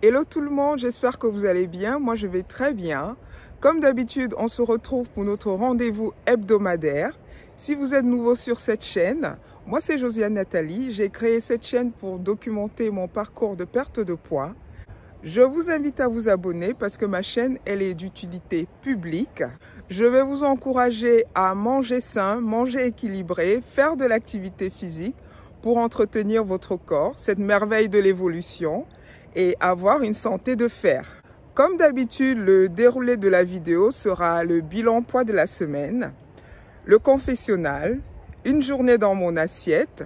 Hello tout le monde, j'espère que vous allez bien. Moi, je vais très bien. Comme d'habitude, on se retrouve pour notre rendez-vous hebdomadaire. Si vous êtes nouveau sur cette chaîne, moi c'est Josiane Nathalie. J'ai créé cette chaîne pour documenter mon parcours de perte de poids. Je vous invite à vous abonner parce que ma chaîne, elle est d'utilité publique. Je vais vous encourager à manger sain, manger équilibré, faire de l'activité physique pour entretenir votre corps, cette merveille de l'évolution, et avoir une santé de fer. Comme d'habitude, le déroulé de la vidéo sera le bilan poids de la semaine, le confessionnal, une journée dans mon assiette,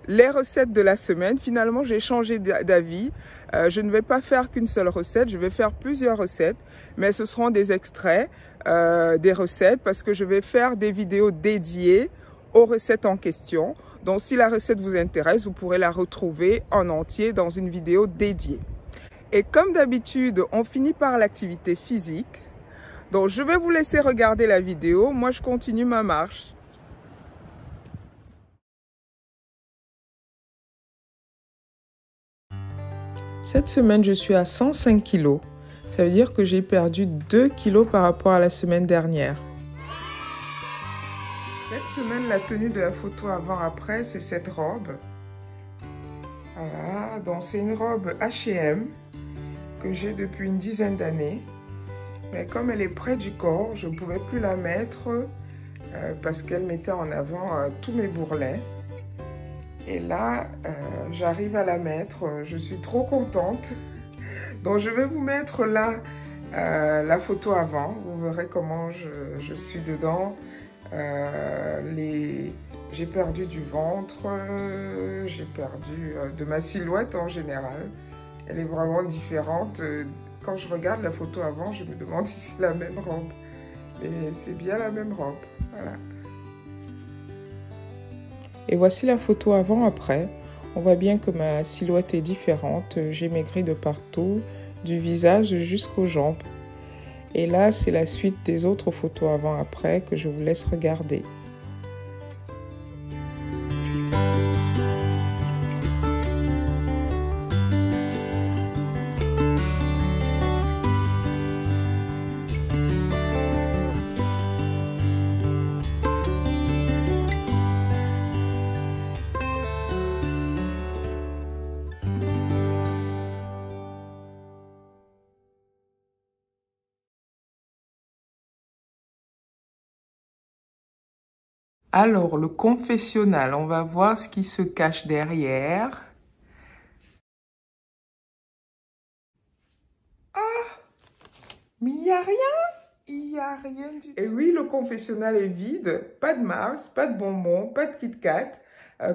les recettes de la semaine. Finalement, j'ai changé d'avis. Je ne vais pas faire qu'une seule recette, je vais faire plusieurs recettes, mais ce seront des extraits des recettes parce que je vais faire des vidéos dédiées aux recettes en question. Donc, si la recette vous intéresse, vous pourrez la retrouver en entier dans une vidéo dédiée. Et comme d'habitude, on finit par l'activité physique. Donc, je vais vous laisser regarder la vidéo. Moi, je continue ma marche. Cette semaine, je suis à 105 kg. Ça veut dire que j'ai perdu 2 kg par rapport à la semaine dernière. Cette semaine, la tenue de la photo avant-après, c'est cette robe. Voilà, donc c'est une robe H&M que j'ai depuis une dizaine d'années. Mais comme elle est près du corps, je ne pouvais plus la mettre parce qu'elle mettait en avant tous mes bourrelets. Et là, j'arrive à la mettre. Je suis trop contente. Donc, je vais vous mettre là la photo avant. Vous verrez comment je suis dedans. J'ai perdu du ventre. J'ai perdu de ma silhouette en général. Elle est vraiment différente. Quand je regarde la photo avant, je me demande si c'est la même robe. Mais c'est bien la même robe. Voilà. Et voici la photo avant-après. On voit bien que ma silhouette est différente. J'ai maigri de partout, du visage jusqu'aux jambes. Et là, c'est la suite des autres photos avant-après que je vous laisse regarder. Alors, le confessionnal, on va voir ce qui se cache derrière. Ah, mais il n'y a rien. Il n'y a rien du tout. Et oui, le confessionnal est vide. Pas de Mars, pas de bonbons, pas de Kit Kat,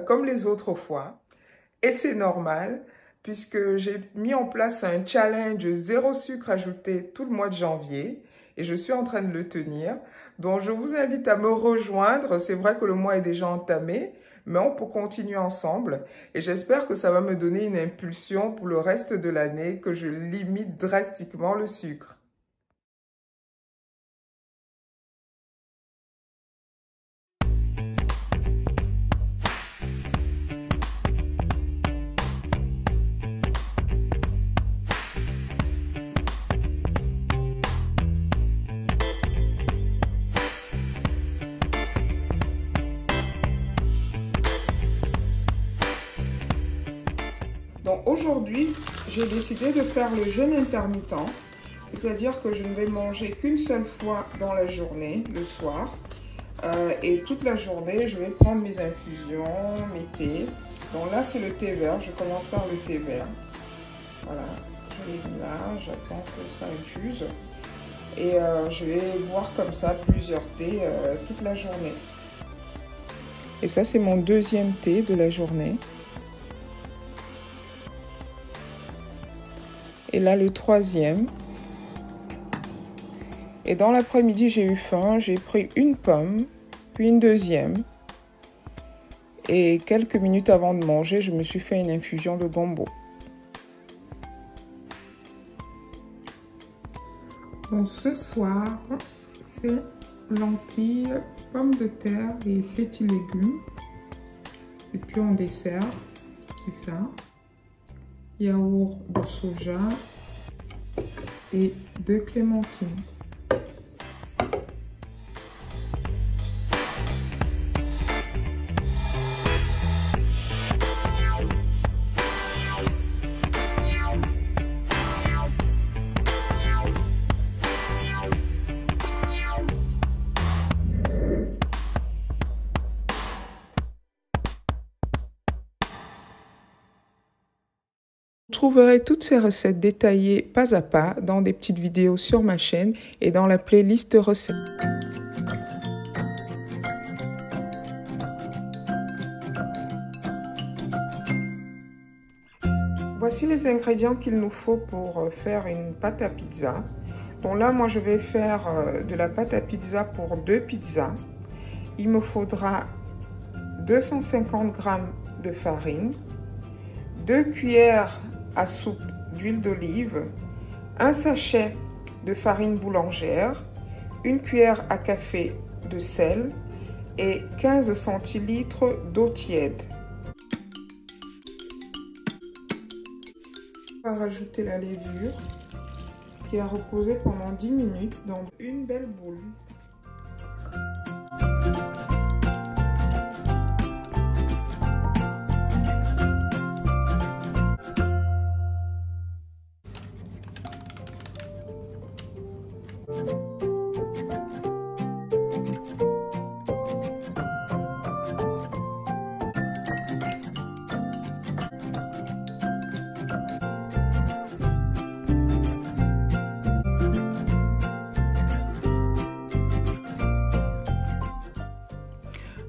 comme les autres fois. Et c'est normal, puisque j'ai mis en place un challenge zéro sucre ajouté tout le mois de janvier. Et je suis en train de le tenir. Donc, je vous invite à me rejoindre. C'est vrai que le mois est déjà entamé, mais on peut continuer ensemble. Et j'espère que ça va me donner une impulsion pour le reste de l'année, que je limite drastiquement le sucre. Donc aujourd'hui, j'ai décidé de faire le jeûne intermittent, c'est-à-dire que je ne vais manger qu'une seule fois dans la journée, le soir, et toute la journée, je vais prendre mes infusions, mes thés. Donc là, c'est le thé vert, je commence par le thé vert. Voilà, je l'ai mis là, j'attends que ça infuse. Et je vais boire comme ça plusieurs thés toute la journée. Et ça, c'est mon deuxième thé de la journée. Et là, le troisième. Et dans l'après-midi, j'ai eu faim. J'ai pris une pomme, puis une deuxième. Et quelques minutes avant de manger, je me suis fait une infusion de gombo. Bon, ce soir, c'est lentilles, pommes de terre et petits légumes. Et puis en dessert, c'est ça. yaourt de soja et 2 clémentines. Vous trouverez toutes ces recettes détaillées pas à pas dans des petites vidéos sur ma chaîne et dans la playlist recettes. Voici les ingrédients qu'il nous faut pour faire une pâte à pizza. Donc là, moi, je vais faire de la pâte à pizza pour 2 pizzas. Il me faudra 250 g de farine, 2 cuillères à soupe d'huile d'olive, un sachet de farine boulangère, une cuillère à café de sel et 15 centilitres d'eau tiède. On va rajouter la levure qui a reposé pendant 10 minutes dans une belle boule.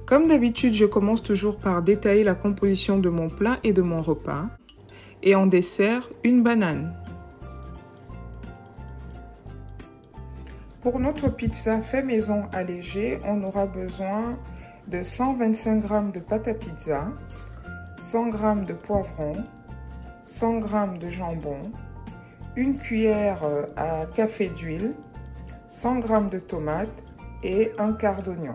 Comme d'habitude, je commence toujours par détailler la composition de mon plat et de mon repas. Et en dessert, une banane. Pour notre pizza fait maison allégée, on aura besoin de 125 g de pâte à pizza, 100 g de poivron, 100 g de jambon, une cuillère à café d'huile, 100 g de tomates et un quart d'oignon.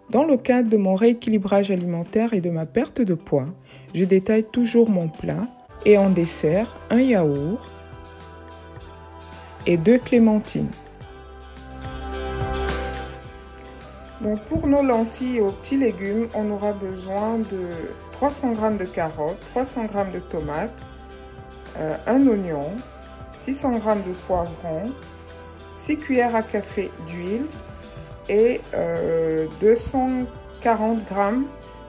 Dans le cadre de mon rééquilibrage alimentaire et de ma perte de poids, je détaille toujours mon plat et en dessert, un yaourt et 2 clémentines. Donc pour nos lentilles aux petits légumes, on aura besoin de 300 g de carottes, 300 g de tomates, un oignon, 600 g de poivron, 6 cuillères à café d'huile et 240 g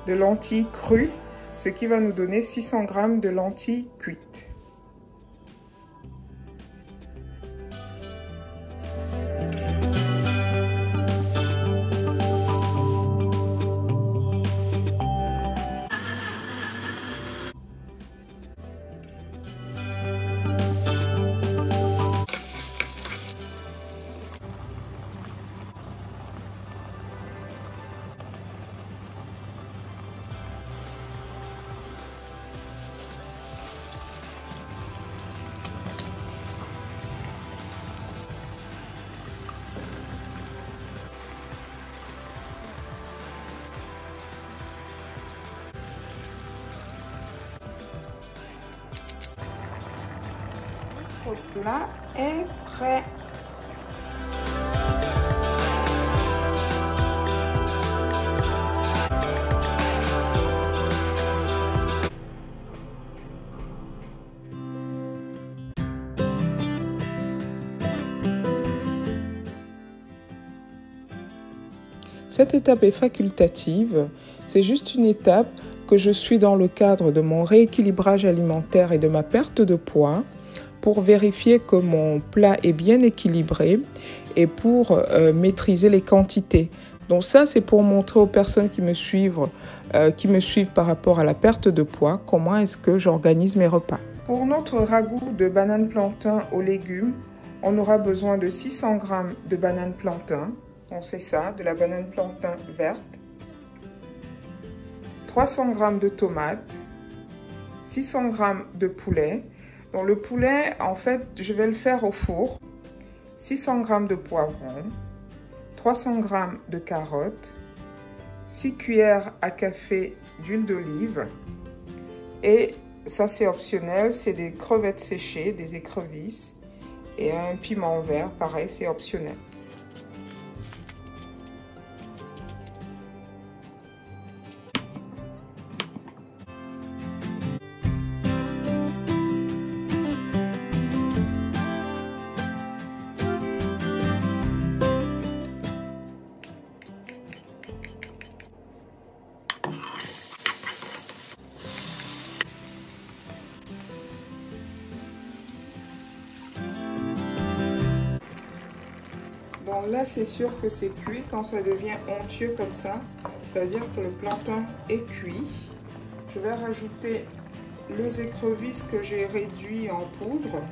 de lentilles crues, ce qui va nous donner 600 g de lentilles cuites. Notre plat est prêt. Cette étape est facultative, c'est juste une étape que je suis dans le cadre de mon rééquilibrage alimentaire et de ma perte de poids pour vérifier que mon plat est bien équilibré et pour maîtriser les quantités. Donc ça, c'est pour montrer aux personnes qui me suivent par rapport à la perte de poids, comment est-ce que j'organise mes repas. Pour notre ragoût de banane plantain aux légumes, on aura besoin de 600 g de banane plantain. Donc c'est ça, de la banane plantain verte. 300 g de tomates. 600 g de poulet. Donc le poulet, en fait, je vais le faire au four. 600 g de poivrons. 300 g de carottes. 6 cuillères à café d'huile d'olive. Et ça, c'est optionnel, c'est des crevettes séchées, des écrevisses. Et un piment vert, pareil, c'est optionnel. Donc là, c'est sûr que c'est cuit. Quand ça devient onctueux comme ça, ça veut dire que le plantain est cuit. Je vais rajouter les écrevisses que j'ai réduites en poudre.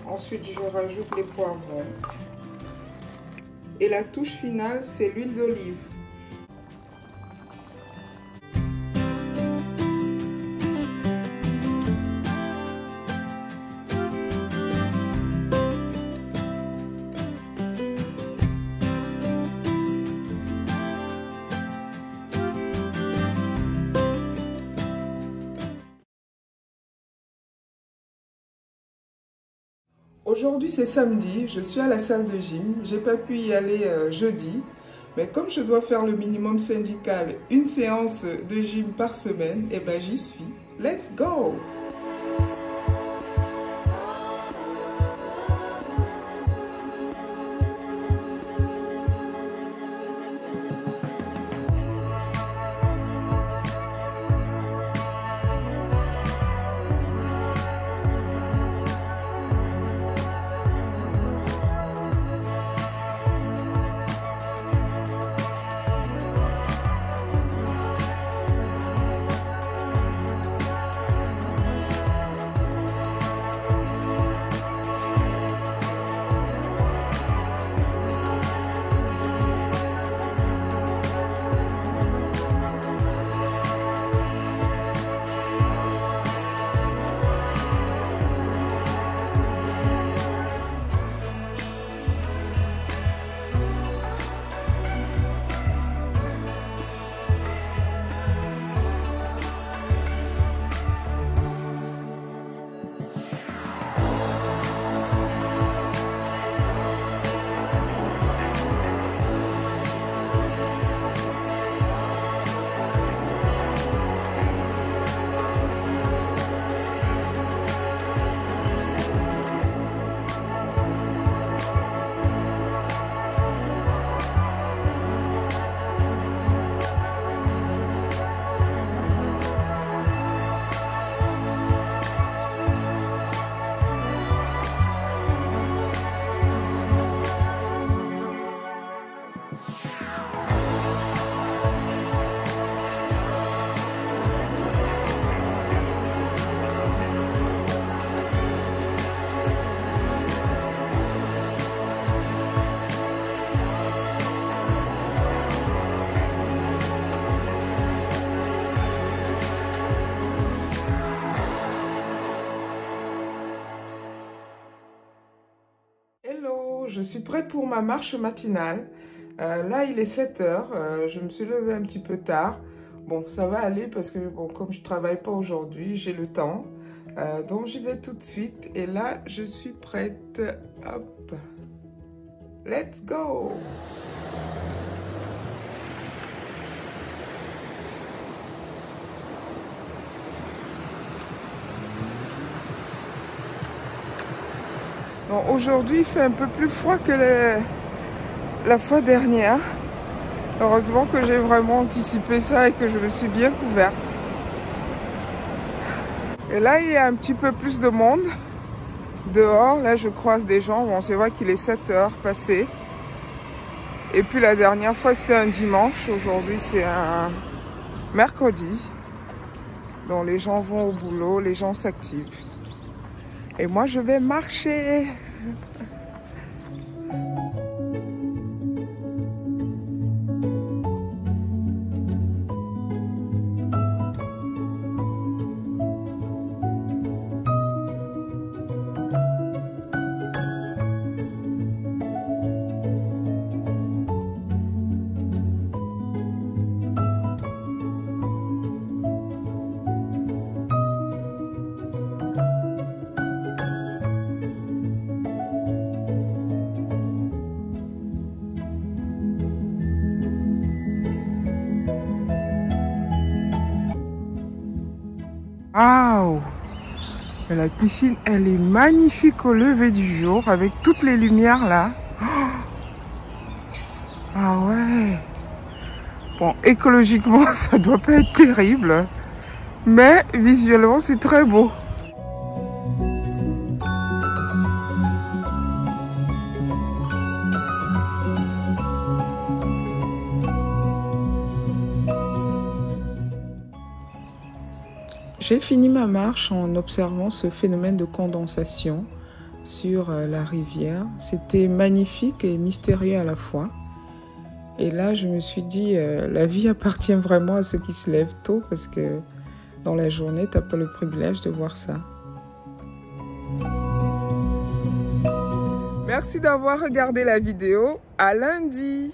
Ensuite, je rajoute les poivrons. Et la touche finale, c'est l'huile d'olive. Aujourd'hui c'est samedi, je suis à la salle de gym, j'ai pas pu y aller jeudi, mais comme je dois faire le minimum syndical, une séance de gym par semaine, et ben j'y suis. Let's go! Je suis prête pour ma marche matinale. Là, il est 7 heures. Je me suis levée un petit peu tard. Bon, ça va aller parce que, bon, comme je ne travaille pas aujourd'hui, j'ai le temps. Donc, j'y vais tout de suite. Et là, je suis prête. Hop. Let's go! Aujourd'hui, il fait un peu plus froid que la fois dernière. Heureusement que j'ai vraiment anticipé ça et que je me suis bien couverte. Et là, il y a un petit peu plus de monde dehors. Là, je croise des gens. Bon, c'est vrai qu'il est 7 heures passées. Et puis la dernière fois, c'était un dimanche. Aujourd'hui, c'est un mercredi. Donc les gens vont au boulot, les gens s'activent. Et moi, je vais marcher. Waouh! La piscine, elle est magnifique au lever du jour avec toutes les lumières là. Ah ouais! Bon, écologiquement, ça doit pas être terrible, mais visuellement, c'est très beau. J'ai fini ma marche en observant ce phénomène de condensation sur la rivière. C'était magnifique et mystérieux à la fois. Et là, je me suis dit, la vie appartient vraiment à ceux qui se lèvent tôt parce que dans la journée, tu n'as pas le privilège de voir ça. Merci d'avoir regardé la vidéo. À lundi!